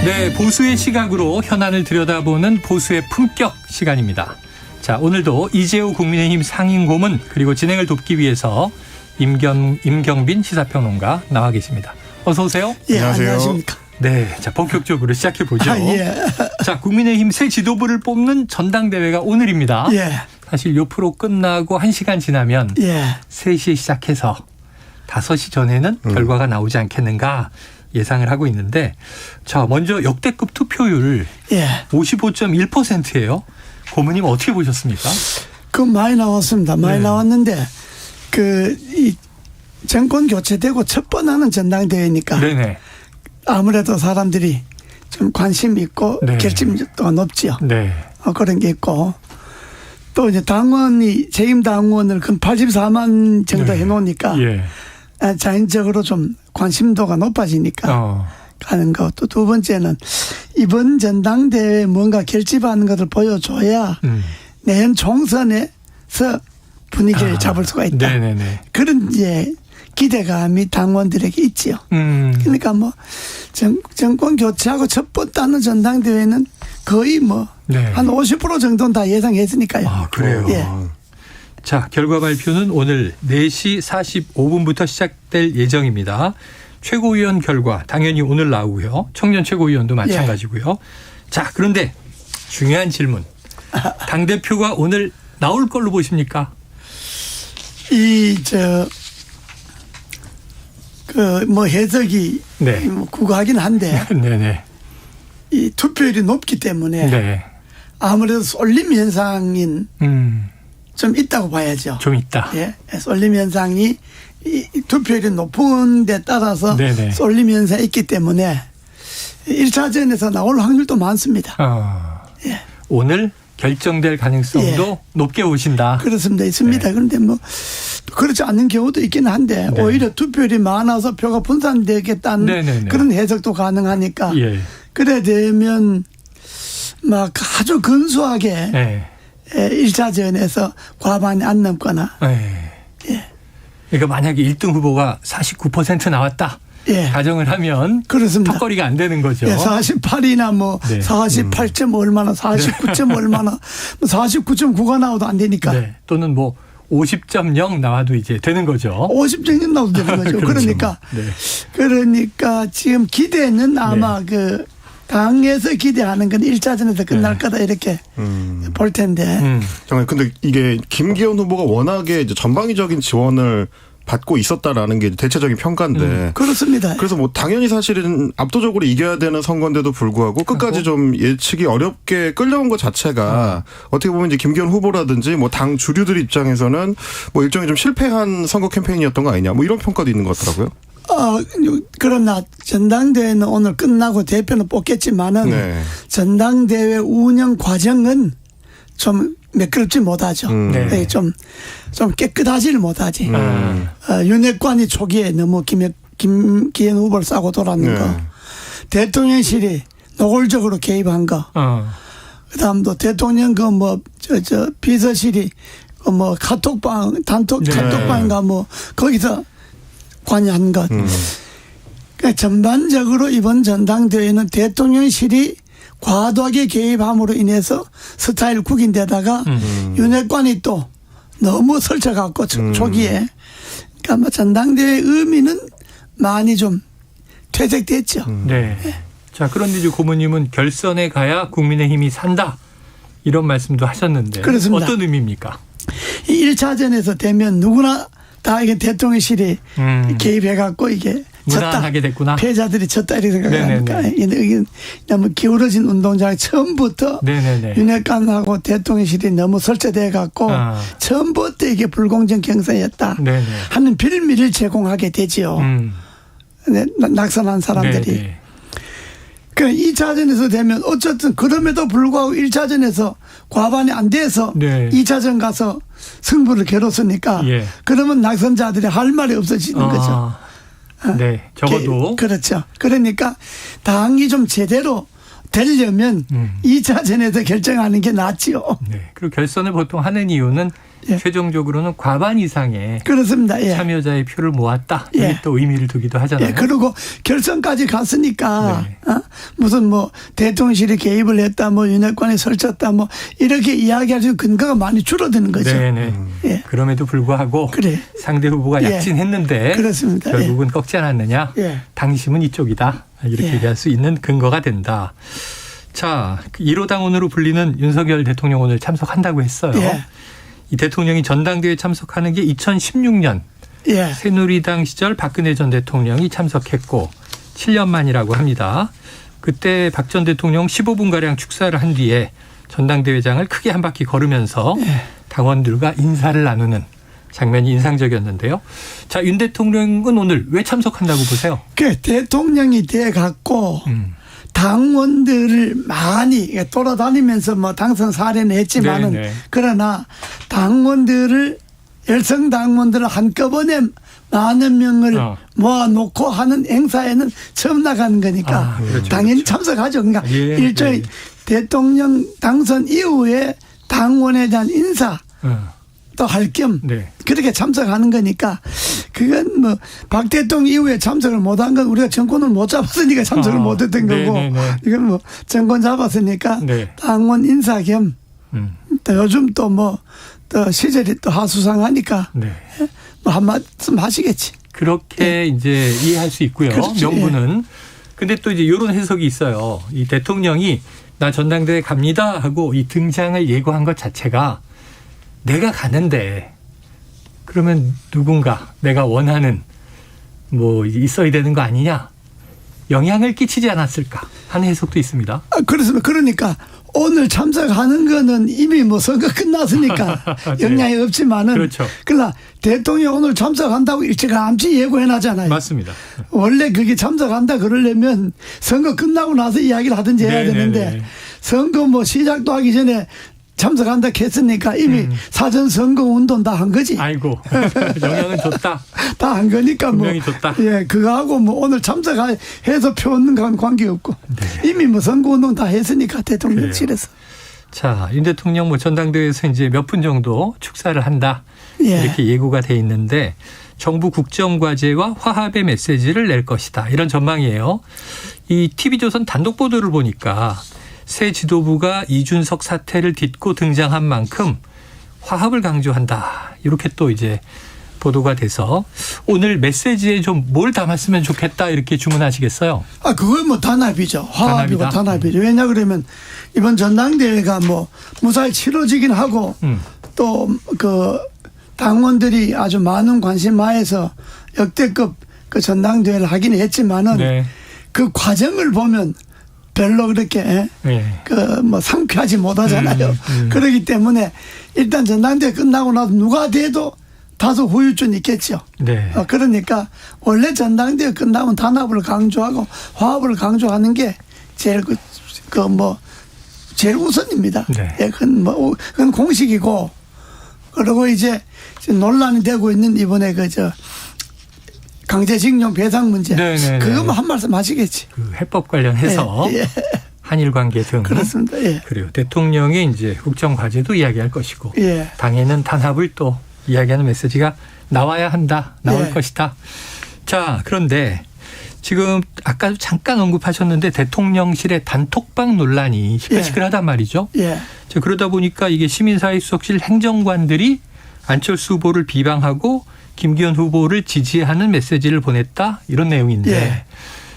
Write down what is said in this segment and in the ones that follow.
네, 보수의 시각으로 현안을 들여다보는 보수의 품격 시간입니다. 자, 오늘도 이재호 국민의힘 상임고문 그리고 진행을 돕기 위해서 임경빈 시사평론가 나와 계십니다. 어서 오세요. 예, 안녕하십니까. 네, 자 본격적으로 시작해 보죠. 예. 자, 국민의힘 새 지도부를 뽑는 전당대회가 오늘입니다. 예. 사실 요 프로 끝나고 1시간 지나면 3시에 시작해서 5시 전에는 결과가 나오지 않겠는가 예상을 하고 있는데, 자, 먼저 역대급 투표율 55.1%예요. 고모님 어떻게 보셨습니까? 많이 나왔습니다. 많이 나왔는데 이 정권 교체되고 첫 번 하는 전당대회니까 네네. 아무래도 사람들이 좀 관심 있고 결집도가 높지요. 네. 그런 게 있고 또 이제 당원이 재임 당원을 84만 정도 해놓으니까 자연적으로 좀 관심도가 높아지니까 가는 거. 또 두 번째는 이번 전당대회에 뭔가 결집하는 것을 보여줘야 내년 총선에서 분위기를 잡을 수가 있다. 네네네. 그런 이제 기대감이 당원들에게 있지요. 그러니까 정권 교체하고 첫 번째 하는 전당대회는 거의 한 50% 정도는 다 예상했으니까요. 아, 그래요? 예. 자, 결과 발표는 오늘 4시 45분부터 시작될 예정입니다. 최고위원 결과 당연히 오늘 나오고요. 청년 최고위원도 마찬가지고요. 자, 그런데 중요한 질문. 당대표가 오늘 나올 걸로 보십니까? 해석이 구가하긴 한데 네네. 이 투표율이 높기 때문에 아무래도 쏠림 현상인 좀 있다고 봐야죠. 좀 있다. 예, 쏠림 현상이 이 투표율이 높은 데 따라서 쏠림 현상이 있기 때문에 1차전에서 나올 확률도 많습니다. 예. 오늘 결정될 가능성도 높게 보신다. 그렇습니다. 있습니다. 그런데 그렇지 않는 경우도 있긴 한데 오히려 투표율이 많아서 표가 분산되겠다는 그런 해석도 가능하니까 그래 되면 아주 근소하게 1차전에서 과반이 안 넘거나 그러니까 만약에 1등 후보가 49% 나왔다. 가정을 하면 그렇습니다. 턱걸이가 안 되는 거죠. 48이나 48점 얼마나 49점 얼마나 49.9가 나와도 안 되니까. 또는 50.0 나와도 이제 되는 거죠. 50.0 나와도 되는 거죠. 그렇죠. 그러니까 지금 기대는 아마 당에서 기대하는 건 1차전에서 끝날 거다 이렇게 볼 텐데. 잠깐만, 근데 이게 김기현 후보가 워낙에 이제 전방위적인 지원을 받고 있었다라는 게 대체적인 평가인데. 그렇습니다. 그래서 당연히 사실은 압도적으로 이겨야 되는 선거인데도 불구하고 끝까지 좀 예측이 어렵게 끌려온 것 자체가 어떻게 보면 이제 김기현 후보라든지 당 주류들 입장에서는 일종의 좀 실패한 선거 캠페인이었던 거 아니냐 이런 평가도 있는 것 같더라고요. 그러나 전당대회는 오늘 끝나고 대표는 뽑겠지만은 전당대회 운영 과정은 좀 매끄럽지 못하죠. 좀 깨끗하지를 못하지. 윤핵관이 초기에 너무 김기현 후보를 싸고 돌았는 거. 대통령실이 노골적으로 개입한 거. 그다음도 대통령 비서실이 카톡방 카톡방인가 거기서 관여한 것. 그러니까 전반적으로 이번 전당대회는 대통령실이 과도하게 개입함으로 인해서 스타일 국인 데다가 윤핵관이 또 너무 설쳐갖고 초기에 그러니까 전당대회 의미는 많이 좀 퇴색됐죠. 네. 자, 그런데 이제 고모님은 결선에 가야 국민의힘이 산다 이런 말씀도 하셨는데 그렇습니다. 어떤 의미입니까? 1차전에서 되면 누구나 다 이게 대통령실이 개입해갖고 이게 무난하게 됐구나. 패자들이 졌다 이렇게 생각하니까 이게 너무 기울어진 운동장에 처음부터 윤핵관하고 대통령실이 너무 설치돼갖고 처음부터 이게 불공정 경선이었다 하는 빌미를 제공하게 되지요. 낙선한 사람들이. 그 2차전에서 되면 어쨌든 그럼에도 불구하고 1차전에서 과반이 안 돼서 2차전 가서 승부를 겨뤘으니까 그러면 낙선자들이 할 말이 없어지는 거죠. 적어도. 그렇죠. 그러니까 당이 좀 제대로 되려면 2차전에서 결정하는 게 낫지요. 그리고 결선을 보통 하는 이유는 예. 최종적으로는 과반 이상의 그렇습니다. 예. 참여자의 표를 모았다. 이게 예. 또 의미를 두기도 하잖아요. 예. 그리고 결선까지 갔으니까 네. 무슨 뭐 대통령실이 개입을 했다, 뭐 윤핵관이 설쳤다, 뭐 이렇게 이야기할 수 있는 근거가 많이 줄어드는 거죠. 네네. 예. 그럼에도 불구하고 그래. 상대 후보가 예. 약진했는데 그렇습니다. 결국은 꺾지 않았느냐. 예. 당심은 이쪽이다. 이렇게 예. 얘기할 수 있는 근거가 된다. 자, 1호 당원으로 불리는 윤석열 대통령 오늘 참석한다고 했어요. 예. 이 대통령이 전당대회에 참석하는 게 2016년 예. 새누리당 시절 박근혜 전 대통령이 참석했고 7년 만이라고 합니다. 그때 박 전 대통령 15분가량 축사를 한 뒤에 전당대회장을 크게 한 바퀴 걸으면서 당원들과 인사를 나누는 장면이 인상적이었는데요. 자, 윤 대통령은 오늘 왜 참석한다고 보세요? 그 대통령이 돼 갖고 당원들을 많이 돌아다니면서 뭐 당선 사례는 했지만은 네네. 그러나 당원들을 열성 당원들을 한꺼번에 많은 명을 모아놓고 하는 행사에는 처음 나가는 거니까 그렇죠, 당연히 그렇죠. 참석하죠. 그러니까 예, 일종의 예. 대통령 당선 이후에 당원에 대한 인사 또 할 겸 네. 그렇게 참석하는 거니까 그건 뭐 박 대통령 이후에 참석을 못한 건 우리가 정권을 못 잡았으니까 참석을 못했던 거고 네네네. 이건 뭐 정권 잡았으니까 네. 당원 인사 겸 또 요즘 또 뭐 또 시절이 또 하수상하니까 네. 뭐 한 말씀 하시겠지. 그렇게 이제 이해할 수 있고요. 그렇죠. 명분은. 근데 또 이제 이런 해석이 있어요. 이 대통령이 나 전당대회 갑니다 하고 이 등장을 예고한 것 자체가 내가 가는데 그러면 누군가 내가 원하는 뭐 있어야 되는 거 아니냐. 영향을 끼치지 않았을까 하는 해석도 있습니다. 그렇습니다. 그러니까 오늘 참석하는 거는 이미 뭐 선거 끝났으니까 네. 영향이 없지만은 그렇죠. 그러나 대통령 오늘 참석한다고 일찌감치 예고해놨잖아요. 맞습니다. 원래 그게 참석한다 그러려면 선거 끝나고 나서 이야기를 하든지 해야 네네네. 되는데 선거 뭐 시작도 하기 전에 참석한다 했으니까 이미 사전 선거 운동 다 한 거지. 아이고 영향은 줬다. 다 한 거니까 뭐. 분명히 줬다. 예, 그거하고 뭐 오늘 참석해서 표 얻는 건 관계없고 네. 이미 뭐 선거 운동 다 했으니까 대통령실에서. 자, 윤 대통령 뭐 전당대회에서 이제 몇 분 정도 축사를 한다. 예. 이렇게 예고가 돼 있는데 정부 국정과제와 화합의 메시지를 낼 것이다. 이런 전망이에요. 이 TV조선 단독 보도를 보니까 새 지도부가 이준석 사태를 딛고 등장한 만큼 화합을 강조한다. 이렇게 또 이제 보도가 돼서 오늘 메시지에 좀 뭘 담았으면 좋겠다 이렇게 주문하시겠어요? 그건 뭐 단합이죠. 화합이고 단합이다. 단합이죠. 왜냐 그러면 이번 전당대회가 뭐 무사히 치러지긴 하고 또 그 당원들이 아주 많은 관심하에서 역대급 그 전당대회를 하긴 했지만은 네. 그 과정을 보면 별로 그렇게 네. 그 뭐 상쾌하지 못하잖아요. 그렇기 때문에 일단 전당대회 끝나고 나서 누가 돼도 다소 후유증이 있겠죠. 네. 그러니까 원래 전당대회 끝나면 단합을 강조하고 화합을 강조하는 게 제일 제일 우선입니다. 네. 예, 그건 공식이고 그리고 이제 논란이 되고 있는 이번에 강제징용 배상 문제. 네네네. 그거만 한 말씀 하시겠지. 그 해법 관련해서 예. 한일 관계 등. 그렇습니다. 예. 그래요. 대통령이 이제 국정 과제도 이야기할 것이고 예. 당에는 단합을 또 이야기하는 메시지가 나와야 한다. 나올 예. 것이다. 자, 그런데 지금 아까 잠깐 언급하셨는데 대통령실의 단톡방 논란이 시끌시끌하단 말이죠. 예. 자, 그러다 보니까 이게 시민사회 수석실 행정관들이 안철수 후보를 비방하고 김기현 후보를 지지하는 메시지를 보냈다. 이런 내용인데 예.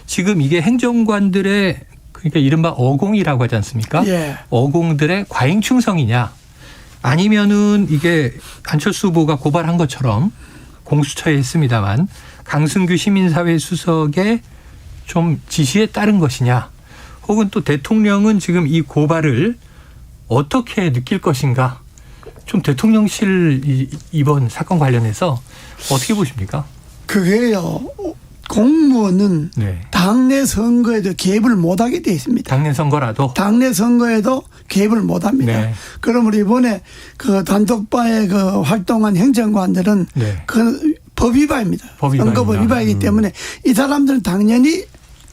지금 이게 행정관들의 그러니까 이른바 어공이라고 하지 않습니까? 예. 어공들의 과잉 충성이냐 아니면은 이게 안철수 후보가 고발한 것처럼 공수처에 했습니다만 강승규 시민사회 수석의 좀 지시에 따른 것이냐 혹은 또 대통령은 지금 이 고발을 어떻게 느낄 것인가 좀 대통령실 이번 사건 관련해서 어떻게 보십니까? 그게요. 공무원은 네. 당내 선거에도 개입을 못하게 돼 있습니다. 당내 선거라도 당내 선거에도 개입을 못합니다. 네. 그러므로 이번에 그 단톡방에 그 활동한 행정관들은 네. 그 법 위반입니다. 법 위반이다. 선거법 위반이기 때문에 이 사람들은 당연히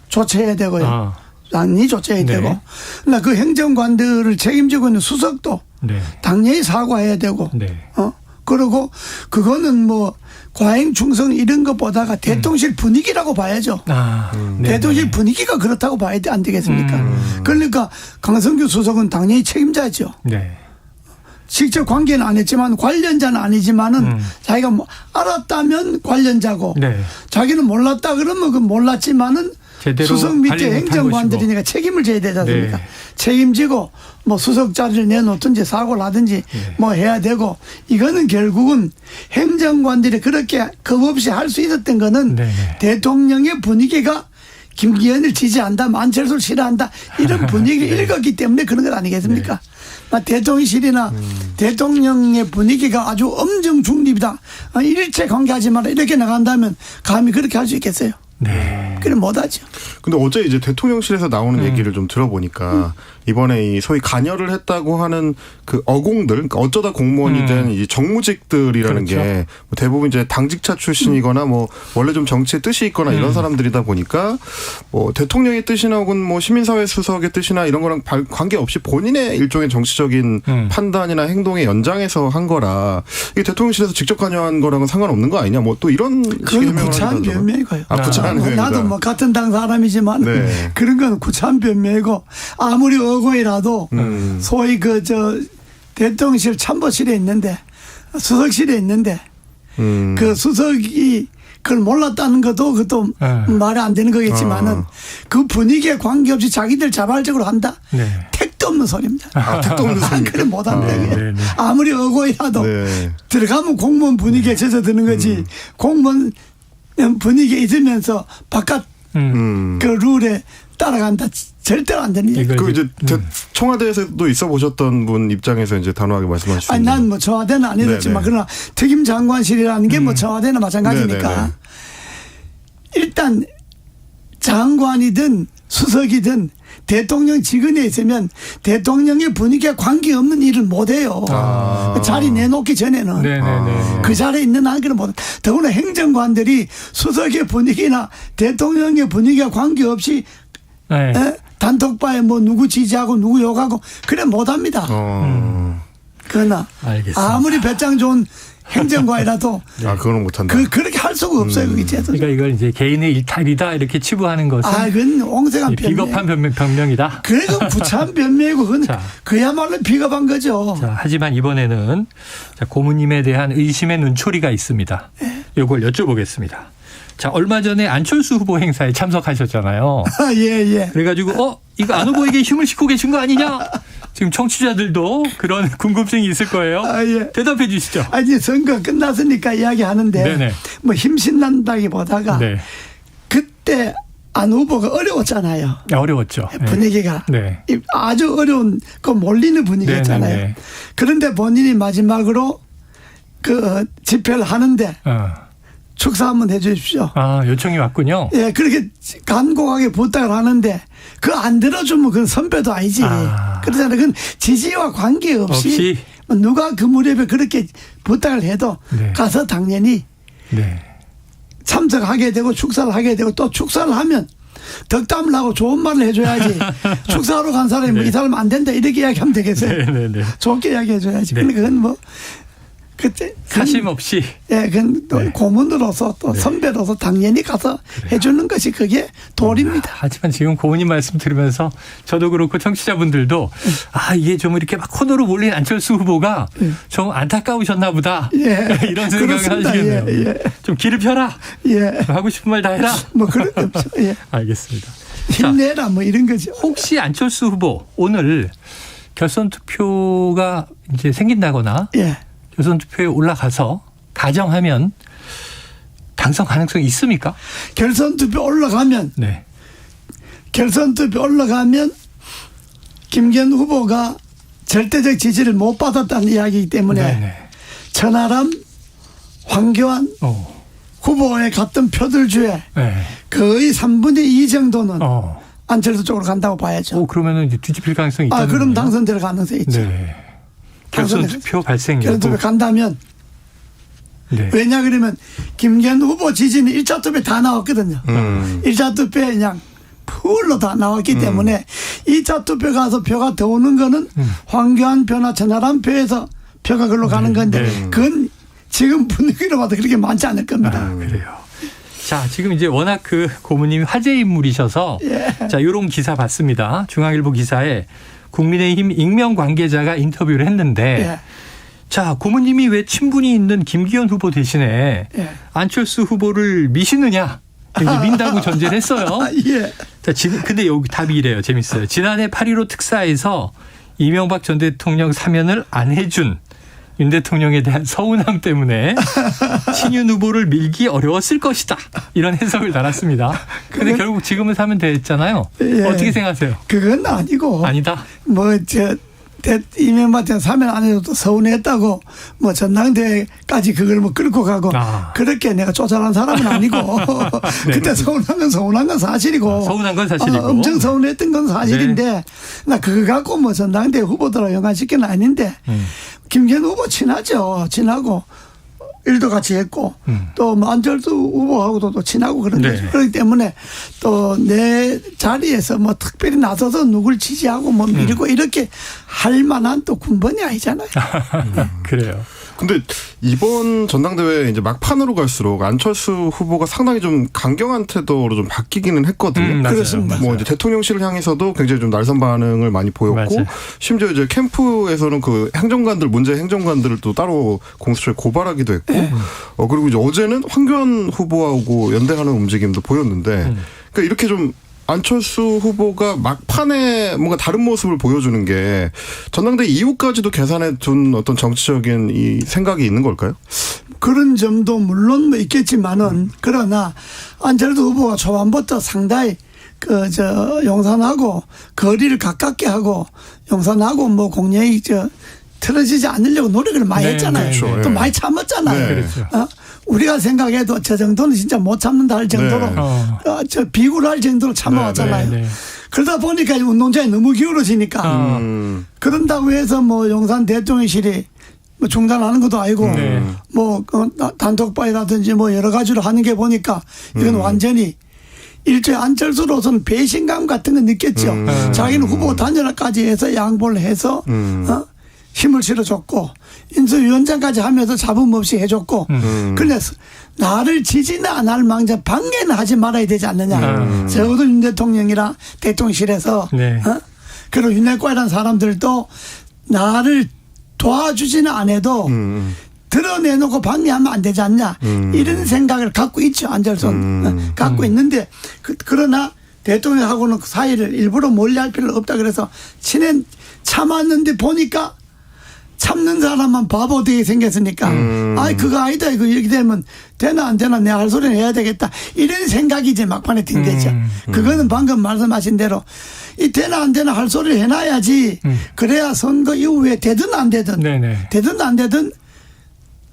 조처해야 되고요. 당연히 조처해야 네. 되고. 그러나 그 행정관들을 책임지고 있는 수석도 네. 당연히 사과해야 되고. 네. 그리고 그거는 뭐 과잉 충성 이런 것보다가 대통령실 분위기라고 봐야죠. 대통령실 분위기가 그렇다고 봐야 안 되겠습니까? 그러니까 강성규 수석은 당연히 책임자죠. 네. 직접 관계는 안 했지만 관련자는 아니지만은 자기가 뭐 알았다면 관련자고 네. 자기는 몰랐다 그러면 그 몰랐지만은 수석 밑에 행정관들이니까 책임을 져야 되지 않습니까? 네. 책임지고 뭐 수석 자리를 내놓든지 사고를 하든지 네. 뭐 해야 되고 이거는 결국은 행정관들이 그렇게 겁 없이 할 수 있었던 거는 네. 대통령의 분위기가 김기현을 지지한다, 안철수를 싫어한다 이런 분위기를 읽었기 때문에 그런 것 아니겠습니까? 네. 대통령실이나 대통령의 분위기가 아주 엄정 중립이다. 일체 관계하지 마라 이렇게 나간다면 감히 그렇게 할 수 있겠어요? 네. 그래 못하죠. 근데 어제 이제 대통령실에서 나오는 얘기를 좀 들어보니까 이번에 이 소위 관여를 했다고 하는 그 어공들, 그러니까 어쩌다 공무원이 된 이 정무직들이라는 그렇죠. 게 대부분 이제 당직자 출신이거나 뭐 원래 좀 정치에 뜻이 있거나 이런 사람들이다 보니까 뭐 대통령의 뜻이나 혹은 뭐 시민사회 수석의 뜻이나 이런 거랑 관계없이 본인의 일종의 정치적인 판단이나 행동의 연장에서 한 거라 이게 대통령실에서 직접 관여한 거랑은 상관없는 거 아니냐 뭐 또 이런 식의 해명을 구차한 변명이고요. 구차한 나도 뭐 같은 당 사람이지만 네. 그런 건 구차한 변명이고 아무리 어거이라도 소위 대통령실 참모실에 있는데 수석실에 있는데 그 수석이 그걸 몰랐다는 것도 그것도 말이 안 되는 거겠지만은 그 분위기에 관계없이 자기들 자발적으로 한다. 네. 택도 없는 소리입니다. 택도 없는 소리입니다. 그래 못한다. 아무리 어거이라도 네. 들어가면 공무원 분위기에 젖어드는 거지 공무원 분위기에 있으면서 바깥 그 룰에 따라간다. 절대로 안 되는 얘기. 그 이제 청와대에서도 있어 보셨던 분 입장에서 이제 단호하게 말씀하시죠. 아니 난 뭐 청와대는 안 해줬지만 그러나 특임 장관실이라는 게 뭐 청와대는 마찬가지니까 네네네. 일단 장관이든 수석이든 대통령 직원에 있으면 대통령의 분위기에 관계없는 일을 못해요. 그 자리 내놓기 전에는. 그 자리에 있는 한 그런 못. 더구나 행정관들이 수석의 분위기나 대통령의 분위기와 관계없이 네. 단톡방에 뭐 누구 지지하고 누구 욕하고 그래 못합니다. 그러나 알겠습니다. 아무리 배짱 좋은 행정관이라도 그거는 못한다. 그렇게 할 수가 없어요. 그러니까 이걸 이제 개인의 일탈이다 이렇게 치부하는 것은 그건 옹색한 비겁한 변명이다. 그래도 구차한 변명이고 그건 그야말로 비겁한 거죠. 자, 하지만 이번에는 고모님에 대한 의심의 눈초리가 있습니다. 이걸 여쭤보겠습니다. 자, 얼마 전에 안철수 후보 행사에 참석하셨잖아요. 예. 그래가지고 이거 안 후보에게 힘을 싣고 계신 거 아니냐? 지금 청취자들도 그런 궁금증이 있을 거예요. 예. 대답해 주시죠. 이제 선거 끝났으니까 이야기하는데 네네. 뭐 힘신난다기보다가 그때 안 후보가 어려웠잖아요. 어려웠죠. 분위기가 네. 아주 어려운 그 몰리는 분위기였잖아요. 네네네. 그런데 본인이 마지막으로 그 집회를 하는데 축사 한번 해 주십시오. 요청이 왔군요. 예, 그렇게 간곡하게 부탁을 하는데 그거 안 들어주면 그건 선배도 아니지. 그러잖아요. 그건 지지와 관계없이 누가 그 무렵에 그렇게 부탁을 해도 가서 당연히 참석하게 되고 축사를 하게 되고 또 축사를 하면 덕담을 하고 좋은 말을 해줘야지. 축사하러 간 사람이 뭐 이 사람 안 된다 이렇게 이야기하면 되겠어요. 좋게 이야기해줘야지. 근데 그건 뭐 그때 사심 없이 그건 또 고문으로서 또 선배로서 당연히 가서 해주는 것이 그게 도리입니다. 하지만 지금 고모님 말씀 들으면서 저도 그렇고 청취자분들도 이게 좀 이렇게 막 코너로 몰린 안철수 후보가 좀 안타까우셨나 보다 이런 생각을 하시겠네요. 좀 길을 펴라. 하고 싶은 말 다 해라. 뭐 그런 게 없죠. 알겠습니다. 힘내라 뭐 이런 거죠. 혹시 안철수 후보 오늘 결선 투표가 이제 생긴다거나 결선 투표에 올라가서 가정하면 당선 가능성이 있습니까? 결선 투표 올라가면 결선 투표 올라가면 김기현 후보가 절대적 지지를 못 받았다는 이야기이기 때문에 천하람, 황교안 후보에 갔던 표들 중에 거의 3분의 2 정도는 안철수 쪽으로 간다고 봐야죠. 그러면 이제 뒤집힐 가능성이 있다는 그럼 당선될 가능성이 있죠. 결선 투표 발생 결선 투표 간다면 왜냐 그러면 김기현 후보 지지는 1차 투표에 다 나왔거든요. 1차 투표에 그냥 풀로 다 나왔기 때문에 2차 투표 가서 표가 더 오는 거는 황교안 표나 천하람 표에서 표가 글로 가는 건데 그건 지금 분위기로 봐도 그렇게 많지 않을 겁니다. 그래요. 자, 지금 이제 워낙 그 고모님이 화제 인물이셔서 자, 요런 기사 봤습니다. 중앙일보 기사에 국민의힘 익명 관계자가 인터뷰를 했는데 자, 고모님이 왜 친분이 있는 김기현 후보 대신에 안철수 후보를 미시느냐. 이제 민다고 전제를 했어요. 자, 근데 여기 답이 이래요. 재밌어요. 지난해 8.15 특사에서 이명박 전 대통령 사면을 안 해준 윤 대통령에 대한 서운함 때문에 신윤 후보를 밀기 어려웠을 것이다. 이런 해석을 달았습니다. 그런데 결국 지금은 사면 됐잖아요. 어떻게 생각하세요? 그건 아니고. 아니다. 이명박한테 사면 안 해도 서운했다고 전당대회까지 그걸 끌고 가고 그렇게 내가 쫓아난 사람은 아니고 그때 서운한 건 사실이고 서운한 건 사실이고 엄청 서운했던 건 사실인데 나 그거 갖고 전당대회 후보들하고 연관시키는 아닌데 김기현 후보 친하죠. 친하고 일도 같이 했고 또 안철수 후보하고도 또 친하고 그런 거죠. 그렇기 때문에 또 내 자리에서 특별히 나서서 누굴 지지하고 밀고 이렇게 할 만한 또 군번이 아니잖아요. 그래요. 근데 이번 전당대회 이제 막판으로 갈수록 안철수 후보가 상당히 좀 강경한 태도로 좀 바뀌기는 했거든요. 그렇습니다. 이제 대통령실을 향해서도 굉장히 좀 날선 반응을 많이 보였고 심지어 이제 캠프에서는 그 문제 행정관들을 또 따로 공수처에 고발하기도 했고 그리고 이제 어제는 황교안 후보하고 연대하는 움직임도 보였는데 그러니까 이렇게 좀 안철수 후보가 막판에 뭔가 다른 모습을 보여주는 게 전당대회 이후까지도 계산해 둔 어떤 정치적인 이 생각이 있는 걸까요? 그런 점도 물론 있겠지만은 그러나 안철수 후보가 초반부터 상당히 용산하고 거리를 가깝게 하고 용산하고 공략이 틀어지지 않으려고 노력을 많이 했잖아요. 그렇죠. 또 많이 참았잖아요. 그렇죠. 우리가 생각해도 저 정도는 진짜 못 참는다 할 정도로 비굴할 정도로 참아왔잖아요. 그러다 보니까 운동장이 너무 기울어지니까 그런다고 해서 용산 대통령실이 중단하는 것도 아니고 단톡방이라든지 여러 가지로 하는 게 보니까 이건 완전히 일종의 안철수로서는 배신감 같은 거 느꼈죠. 자기는 후보 단일화까지 해서 양보를 해서 힘을 실어줬고 인수위원장까지 하면서 잡음 없이 해줬고 그래서 나를 지지는 안 할 망정 방해는 하지 말아야 되지 않느냐. 적어도 윤 대통령이랑 대통령실에서 그리고 윤핵관이라는 사람들도 나를 도와주지는 안 해도 드러내놓고 방해하면 안 되지 않냐. 이런 생각을 갖고 있죠. 안철수는. 갖고 있는데 그러나 대통령하고는 그 사이를 일부러 멀리할 필요 없다 그래서 참았는데 보니까 참는 사람만 바보 되게 생겼으니까 그거 아니다 이거 이렇게 되면 되나 안 되나 내가 할 소리는 해야 되겠다 이런 생각이 이제 막판에 든 거죠. 그거는 방금 말씀하신 대로 이 되나 안 되나 할 소리를 해놔야지 그래야 선거 이후에 되든 안 되든 되든 안 되든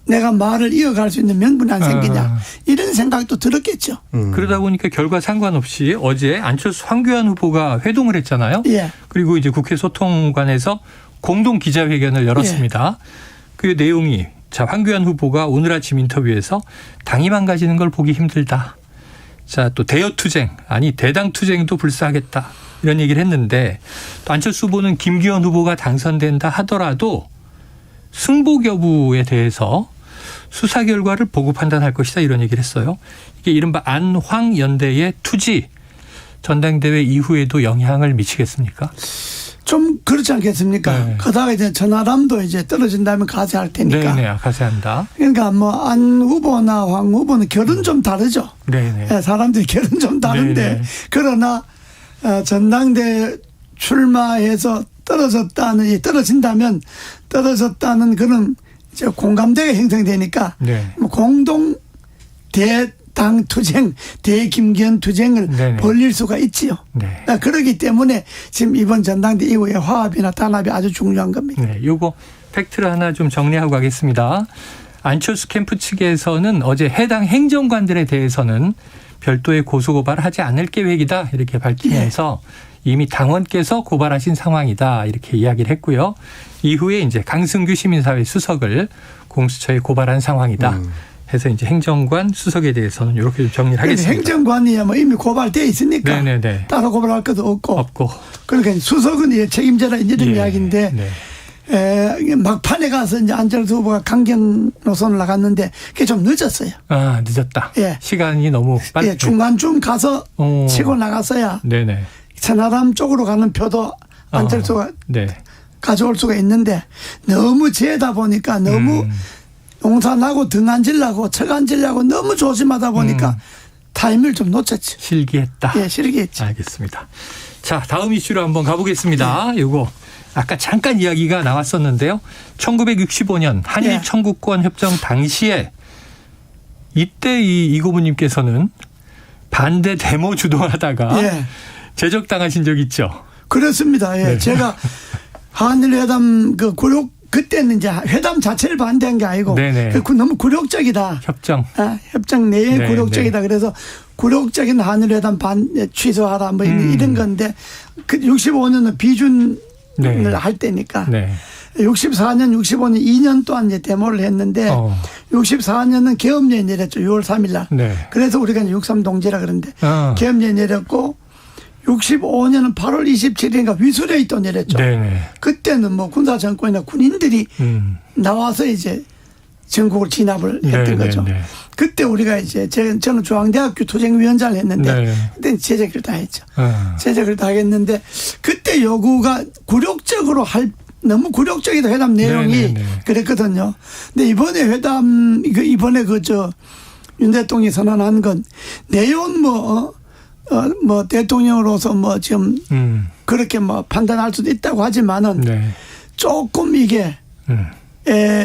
내가 말을 이어갈 수 있는 명분이 안 생기냐 이런 생각도 들었겠죠. 그러다 보니까 결과 상관없이 어제 안철수 황교안 후보가 회동을 했잖아요. 그리고 이제 국회 소통관에서 공동 기자회견을 열었습니다. 그 내용이 황교안 후보가 오늘 아침 인터뷰에서 당이 망가지는 걸 보기 힘들다. 자, 또 대여투쟁 대당투쟁도 불사하겠다. 이런 얘기를 했는데 또 안철수 후보는 김기현 후보가 당선된다 하더라도 승복 여부에 대해서 수사 결과를 보고 판단할 것이다. 이런 얘기를 했어요. 이게 이른바 안황연대의 투지 전당대회 이후에도 영향을 미치겠습니까? 좀 그렇지 않겠습니까? 그러다가 이제 전화람도 이제 떨어진다면 가세할 테니까. 가세한다. 그러니까 안 후보나 황 후보는 결은 좀 다르죠. 사람들이 결은 좀 다른데 그러나 전당대회 출마해서 떨어진다면 떨어졌다는 그런 이제 공감대가 형성되니까 공동 대당 투쟁, 대김기현 투쟁을 벌릴 수가 있지요. 그렇기 때문에 지금 이번 전당대 이후에 화합이나 단합이 아주 중요한 겁니다. 요거 팩트를 하나 좀 정리하고 가겠습니다. 안철수 캠프 측에서는 어제 해당 행정관들에 대해서는 별도의 고소고발을 하지 않을 계획이다 이렇게 밝히면서 이미 당원께서 고발하신 상황이다 이렇게 이야기를 했고요. 이후에 이제 강승규 시민사회 수석을 공수처에 고발한 상황이다. 해서 이제 행정관 수석에 대해서는 이렇게 좀 정리를 하겠습니다. 행정관이야 이미 고발돼 있으니까 따로 고발할 것도 없고. 그러니까 수석은 책임져라 이런 이야기인데 막판에 가서 이제 안철수 후보가 강경 노선을 나갔는데 그게 좀 늦었어요. 아, 늦었다. 예. 시간이 너무 빨리. 예, 중간쯤 가서 치고 나갔어야 네네. 천하람 쪽으로 가는 표도 안철수가 네. 가져올 수가 있는데 너무 재다 보니까 너무 용산하고 등 앉으려고 척 앉으려고 너무 조심하다 보니까 타임을 좀 놓쳤죠. 실기했다. 예, 실기했죠. 알겠습니다. 자, 다음 이슈로 한번 가보겠습니다. 요거 아까 잠깐 이야기가 나왔었는데요. 1965년 한일 청구권 협정 당시에 이때 이 고모님께서는 반대 데모 주도하다가 제적당하신 적 있죠. 그렇습니다. 예. 네. 제가 한일회담 그때는 이제 회담 자체를 반대한 게 아니고 너무 굴욕적이다. 협정 내에 굴욕적이다. 그래서 굴욕적인 한일회담 취소하라 뭐 이런 건데 그 65년은 비준을 할 때니까 64년, 65년 2년 동안 이제 데모를 했는데 64년은 계엄령이 내렸죠. 6월 3일 날. 그래서 우리가 63동지라 그러는데 계엄령이 내렸고 65년은 8월 27일인가 위수령이 또 내렸죠. 그때는 뭐 군사 정권이나 군인들이 나와서 이제 전국을 진압을 했던 거죠. 그때 우리가 이제 저는 중앙대학교 투쟁위원장을 했는데 그때는 제적을 다 했죠. 제적을 다 했는데 그때 요구가 굴욕적으로 너무 굴욕적이다 회담 내용이 그랬거든요. 근데 이번에 회담 이번에 윤 대통령이 선언한 건 내용 뭐 대통령으로서 뭐 지금 그렇게 뭐 판단할 수도 있다고 하지만은 조금 이게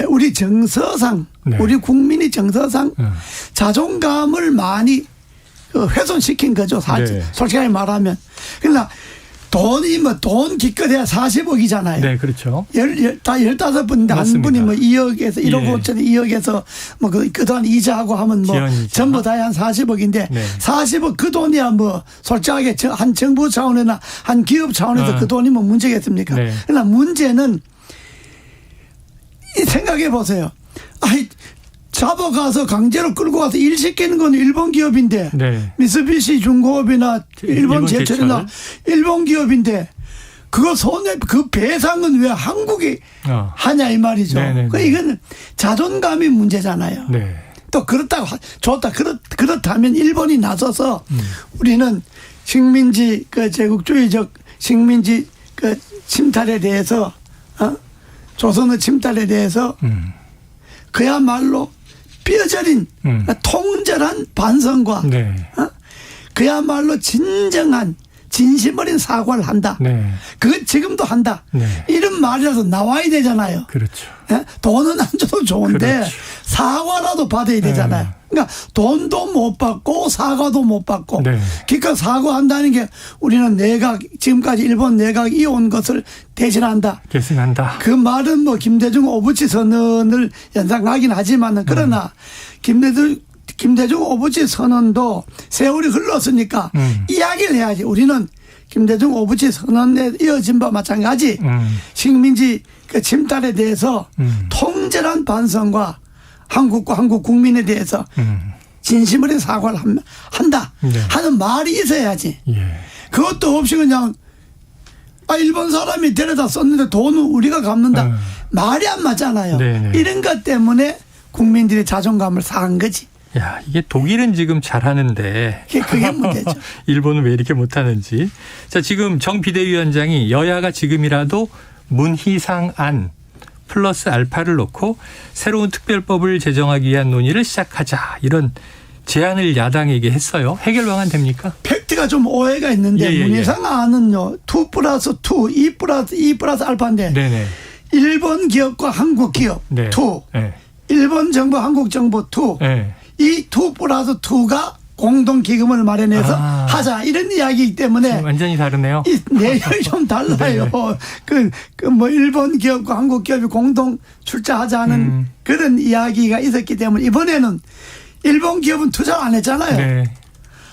우리 정서상 우리 국민의 정서상 자존감을 많이 훼손시킨 거죠. 솔직하게 말하면. 그러나 돈 기껏해야 40억이잖아요. 네, 그렇죠. 다 15분인데 한 분이 뭐 2억에서 1억 5천에 2억에서 뭐 그동안 이자하고 하면 뭐 전부 다 한 40억인데 40억 그 돈이야 뭐 솔직하게 한 정부 차원이나 한 기업 차원에서 그 돈이 뭐 문제겠습니까? 그러나 문제는 생각해 보세요. 잡아가서 강제로 끌고 가서 일 시키는 건 일본 기업인데 미쓰비시 중공업이나 일본 제철이나 일본 기업인데 그거 그 배상은 왜 한국이 하냐 이 말이죠. 이건 자존감이 문제잖아요. 또 그렇다면 일본이 나서서 우리는 식민지 제국주의적 식민지 침탈에 대해서 조선의 침탈에 대해서 그야말로 뼈저린 통절한 반성과 그야말로 진정한 진심 어린 사과를 한다. 그건 지금도 한다. 이런 말이라도 나와야 되잖아요. 돈은 안 줘도 좋은데 사과라도 받아야 되잖아요. 그러니까 돈도 못 받고 사과도 못 받고 그러니까 사과한다는 게 우리는 지금까지 일본 내각이 이어온 것을 대신한다. 그 말은 뭐 김대중 오부치 선언을 연상하긴 하지만은 그러나 김대중 오부치 선언도 세월이 흘렀으니까 이야기를 해야지. 우리는 김대중 오부치 선언에 이어진 바와 마찬가지 식민지 침탈에 대해서 통절한 반성과 한국과 한국 국민에 대해서 진심 어린 사과를 한다 하는 말이 있어야지. 그것도 없이 그냥 일본 사람이 데려다 썼는데 돈은 우리가 갚는다. 말이 안 맞잖아요. 이런 것 때문에 국민들의 자존감을 상한 거지. 야, 이게 독일은 지금 잘하는데 그게 문제죠. 일본은 왜 이렇게 못하는지. 자, 지금 정 비대위원장이 여야가 지금이라도 문희상안 플러스 알파를 놓고 새로운 특별법을 제정하기 위한 논의를 시작하자 이런 제안을 야당에게 했어요. 해결 방안 됩니까? 팩트가 좀 오해가 있는데 문희상안은요 2+2, 2 플러스 알파인데 일본 기업과 한국 기업 2, 일본 정부 한국 정부 2, 이 2+2가 공동기금을 마련해서 하자 이런 이야기이기 때문에 완전히 다르네요. 이 내용이 좀 달라요. 뭐 일본 기업과 한국 기업이 공동 출자하자는 그런 이야기가 있었기 때문에 이번에는 일본 기업은 투자 안 했잖아요.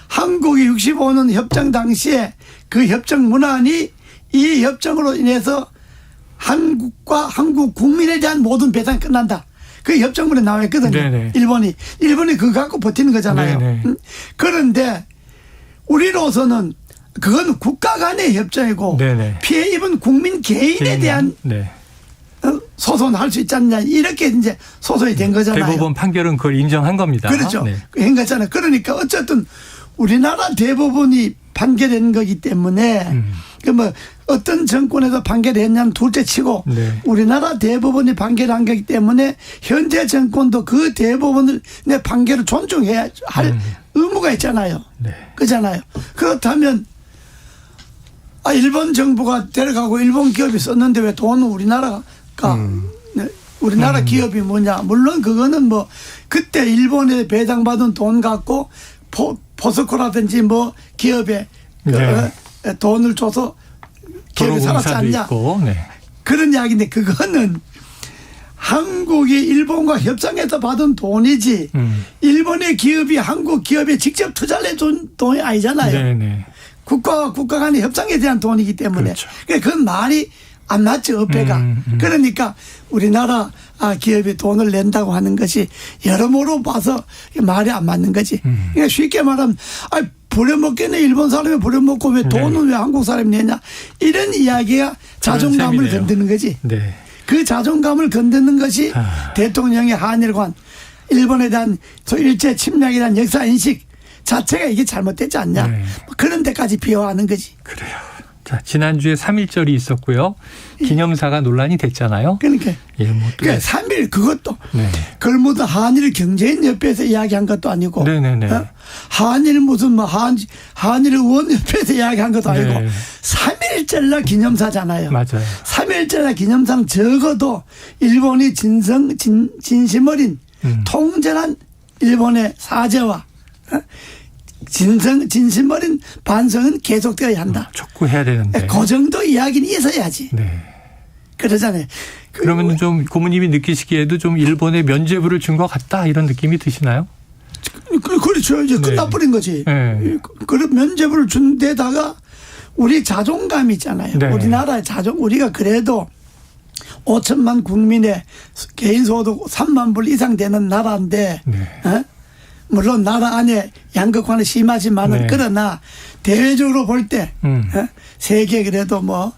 한국이 65년 협정 당시에 그 협정 문안이 이 협정으로 인해서 한국과 한국 국민에 대한 모든 배상이 끝난다. 그 협정문에 나와 있거든요. 일본이 그거 갖고 버티는 거잖아요. 그런데 우리로서는 그건 국가 간의 협정이고 피해 입은 국민 개인에 대한 소송할 수 있지 않냐 이렇게 이제 소송이 된 거잖아요. 대법원 판결은 그걸 인정한 겁니다. 그렇죠. 네. 한 거잖아요. 그러니까 어쨌든 우리나라 대법원이 판결한 거기 때문에 그 뭐 어떤 정권에서 판결했냐면 둘째 치고 네. 우리나라 대법원이 판결한 거기 때문에 현재 정권도 그 대법원을 내 판결을 존중해야 할 의무가 있잖아요. 네. 그렇잖아요. 그렇다면 일본 정부가 데려가고 일본 기업이 썼는데 왜 돈은 우리나라가 우리나라 기업이 뭐냐. 물론 그거는 뭐 그때 일본에 배당받은 돈 갖고 포스코라든지 뭐 기업에 네. 돈을 줘서 기업이 살았지 않냐. 네. 그런 이야기인데 그거는 한국이 일본과 협상해서 받은 돈이지 일본의 기업이 한국 기업에 직접 투자를 해준 돈이 아니잖아요. 네네. 국가와 국가 간의 협상에 대한 돈이기 때문에. 그렇죠. 그건 말이 안 맞죠. 어폐가. 그러니까 우리나라 기업이 돈을 낸다고 하는 것이 여러모로 봐서 말이 안 맞는 거지. 그러니까 쉽게 말하면 부려먹겠네. 일본 사람이 부려먹고 왜 돈은 왜 한국 사람이 내냐. 이런 이야기가 자존감을 건드는 거지. 네. 그 자존감을 건드는 것이 대통령의 한일관 일본에 대한 일제 침략에 대한 역사 인식 자체가 이게 잘못되지 않냐. 네. 그런 데까지 비호하는 거지. 그래요. 자, 지난주에 3.1절이 있었고요. 기념사가 논란이 됐잖아요. 그러니까. 예, 뭐 또. 그러니까 3.1 그것도. 네. 그걸 모두 한일 경제인협회에서 이야기한 것도 아니고. 네네네. 한일 무슨 뭐 한일 의원협회에서 이야기한 것도 아니고. 네. 3.1절날 기념사잖아요. 맞아요. 3.1절날 기념상 적어도 일본이 진심 어린 통전한 일본의 사죄와 진심 어린 반성은 계속되어야 한다. 촉구해야 되는데. 그 정도 이야기는 있어야지. 네. 그러잖아요. 그러면 좀 고모님이 느끼시기에도 좀 일본에 면죄부를 준 것 같다 이런 느낌이 드시나요? 그렇죠. 이제 끝나버린 거지. 네. 그런 면죄부를 준 데다가 우리 자존감 있잖아요. 네. 우리나라의 우리가 그래도 5천만 국민의 개인소득 3만 불 이상 되는 나라인데 네. 물론 나라 안에 양극화는 심하지만은 네. 그러나 대외적으로 볼 때 세계 그래도 뭐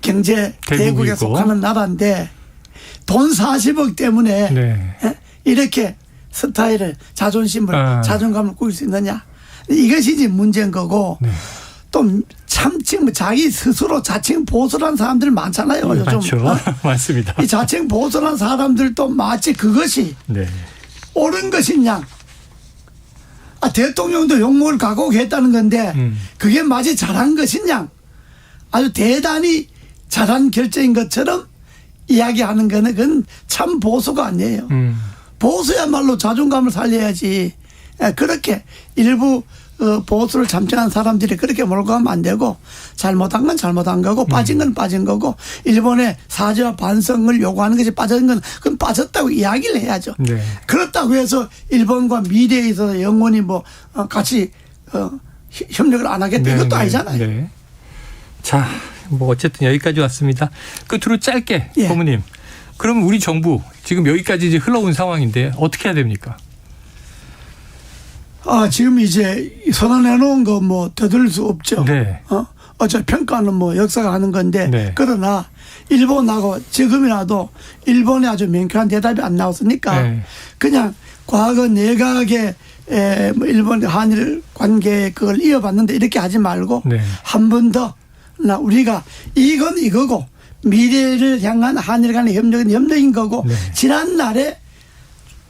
경제 대국에 속하는 나라인데 돈 40억 때문에 네. 이렇게 스타일을 자존심을 자존감을 꾸릴 수 있느냐 이것이 이제 문제인 거고 네. 또 참칭 자기 스스로 자칭 보수란 사람들 많잖아요. 맞죠. 맞습니다. 이 자칭 보수란 사람들도 마치 그것이 네. 옳은 것이냐. 대통령도 욕먹을 각오했다는 건데 그게 마치 잘한 것이냐. 아주 대단히 잘한 결정인 것처럼 이야기하는 거는 그건 참 보수가 아니에요. 보수야말로 자존감을 살려야지. 그렇게 일부 보수를 참칭한 사람들이 그렇게 몰고 가면 안 되고 잘못한 건 잘못한 거고 빠진 건 빠진 거고 일본의 사죄와 반성을 요구하는 것이 빠진 건 그건 빠졌다고 이야기를 해야죠. 네. 그렇다고 해서 일본과 미래에 있어서 영원히 뭐 같이 협력을 안 하겠다 이것도 아니잖아요. 네. 자, 뭐 어쨌든 여기까지 왔습니다. 끝으로 짧게 고모님. 그럼 우리 정부 지금 여기까지 이제 흘러온 상황인데 어떻게 해야 됩니까? 지금 이제 선언해 놓은 거 뭐 되돌릴 수 없죠. 네. 어차피 평가는 뭐 역사가 하는 건데 네. 그러나 일본하고 지금이라도 일본에 아주 명쾌한 대답이 안 나왔으니까 네. 그냥 과거 내각의 뭐 일본 한일 관계 그걸 이어봤는데 이렇게 하지 말고 네. 한 번 더 우리가 이건 이거고 미래를 향한 한일 간의 협력은 협력인 거고 네. 지난날에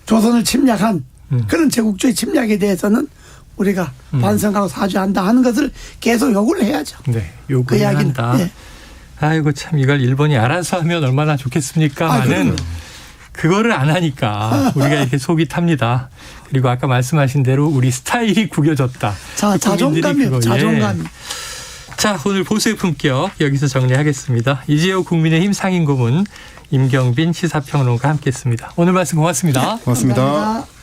조선을 침략한 그런 제국주의 침략에 대해서는 우리가 반성하고 사죄한다 하는 것을 계속 요구를 해야죠. 네, 요구를 한다. 네. 아이고 참 이걸 일본이 알아서 하면 얼마나 좋겠습니까만은 그거를 안 하니까 우리가 이렇게 속이 탑니다. 그리고 아까 말씀하신 대로 우리 스타일이 구겨졌다. 자존감이요. 자존감. 자, 오늘 보수의 품격 여기서 정리하겠습니다. 이재호 국민의힘 상임고문 임경빈 시사평론가 함께했습니다. 오늘 말씀 고맙습니다. 고맙습니다. 감사합니다.